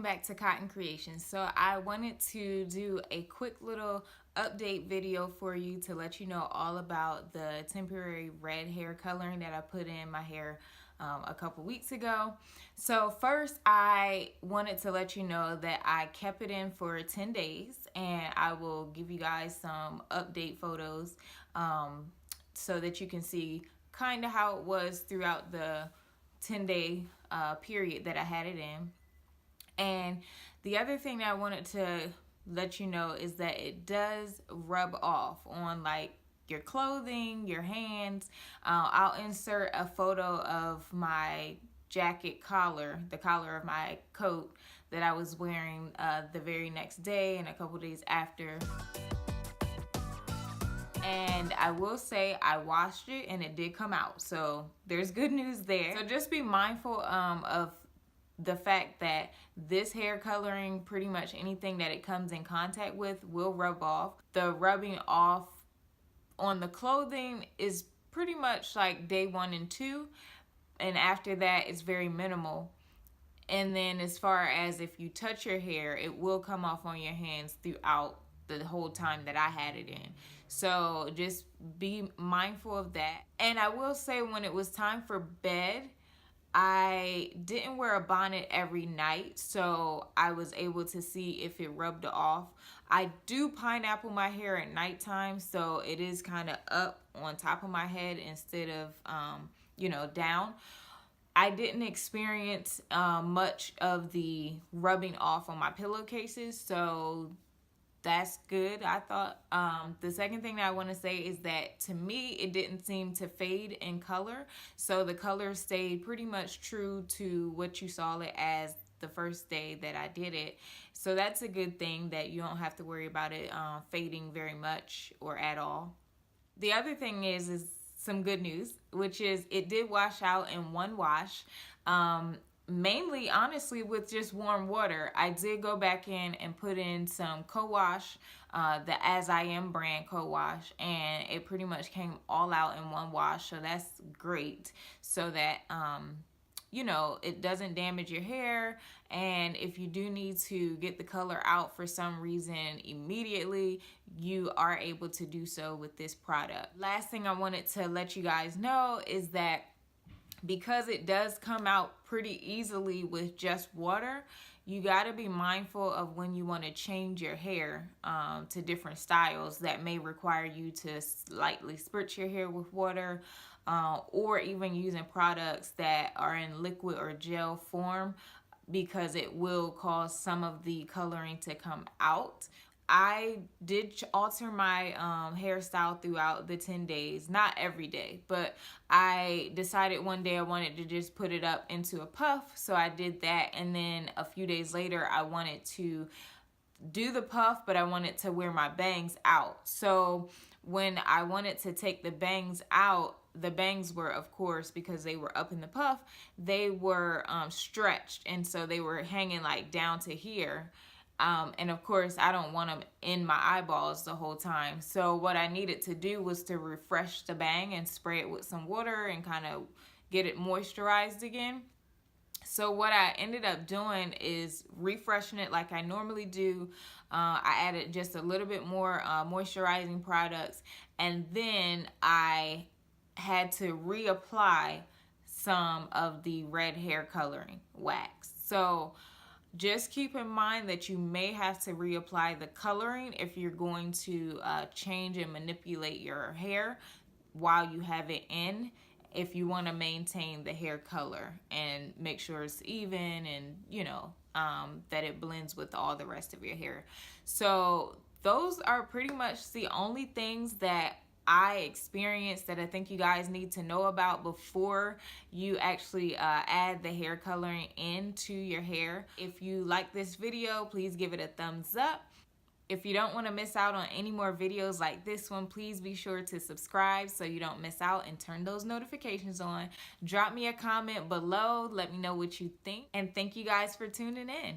welcome back to Cotton Creations. So I wanted to do a quick little update video for you to let you know all about the temporary red hair coloring that I put in my hair a couple weeks ago. So first, I wanted to let you know that I kept it in for 10 days, and I will give you guys some update photos so that you can see kind of how it was throughout the 10-day period that I had it in. And the other thing that I wanted to let you know is that it does rub off on like your clothing, your hands. I'll insert a photo of my jacket collar, the collar of my coat that I was wearing the very next day and a couple days after. And I will say I washed it and it did come out, so there's good news there. So just be mindful of the fact that this hair coloring, pretty much anything that it comes in contact with will rub off. The rubbing off on the clothing is pretty much like day 1 and 2, and after that it's very minimal. And then as far as if you touch your hair, it will come off on your hands throughout the whole time that I had it in. So just be mindful of that. And I will say, when it was time for bed, I didn't wear a bonnet every night, so I was able to see if it rubbed off. I do pineapple my hair at nighttime, so it is kind of up on top of my head instead of, down. I didn't experience much of the rubbing off on my pillowcases, so that's good, I thought. The second thing that I want to say is that to me, it didn't seem to fade in color. So the color stayed pretty much true to what you saw it as the first day that I did it. So that's a good thing, that you don't have to worry about it fading very much or at all. The other thing is some good news, which is it did wash out in one wash. Mainly, honestly, with just warm water. I did go back in and put in some co-wash, the As I Am brand co-wash, and it pretty much came all out in one wash, so that's great, so that it doesn't damage your hair. And if you do need to get the color out for some reason immediately, you are able to do so with this product. Last thing I wanted to let you guys know is that because it does come out pretty easily with just water, you got to be mindful of when you want to change your hair to different styles that may require you to slightly spritz your hair with water, or even using products that are in liquid or gel form, because it will cause some of the coloring to come out. I did alter my hairstyle throughout the 10 days, not every day, but I decided one day I wanted to just put it up into a puff, so I did that. And then a few days later, I wanted to do the puff, but I wanted to wear my bangs out. So when I wanted to take the bangs out, the bangs were, of course, because they were up in the puff, they were stretched, and so they were hanging like down to here. And of course, I don't want them in my eyeballs the whole time. So what I needed to do was to refresh the bang and spray it with some water and kind of get it moisturized again. So what I ended up doing is refreshing it like I normally do. I added just a little bit more moisturizing products, and then I had to reapply some of the red hair coloring wax. So just keep in mind that you may have to reapply the coloring if you're going to change and manipulate your hair while you have it in, if you want to maintain the hair color and make sure it's even, and that it blends with all the rest of your hair. So those are pretty much the only things that I experienced that I think you guys need to know about before you actually add the hair coloring into your hair. If you like this video, please give it a thumbs up. If you don't want to miss out on any more videos like this one, please be sure to subscribe so you don't miss out, and turn those notifications on. Drop me a comment below. Let me know what you think. And thank you guys for tuning in.